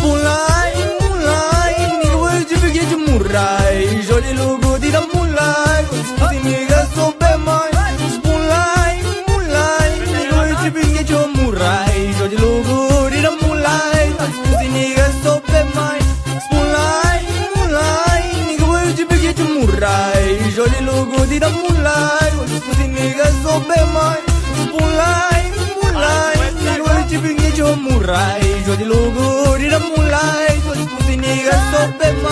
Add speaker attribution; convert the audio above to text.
Speaker 1: Mulai, mulai, nigga will you begin to murai? Jolly logo di da mulai, scusi nigga so be mai. Mulai, mulai, nigga will you begin to murai? Jolly logo di da mulai, scusi nigga so be mai. Mulai, mulai, nigga will you begin to murai? Jolly logo di da mulai, scusi nigga so be mai. Mulai, mulai, nigga will you begin to murai? Jolly logo di da mulai, scusi nigga so be mai.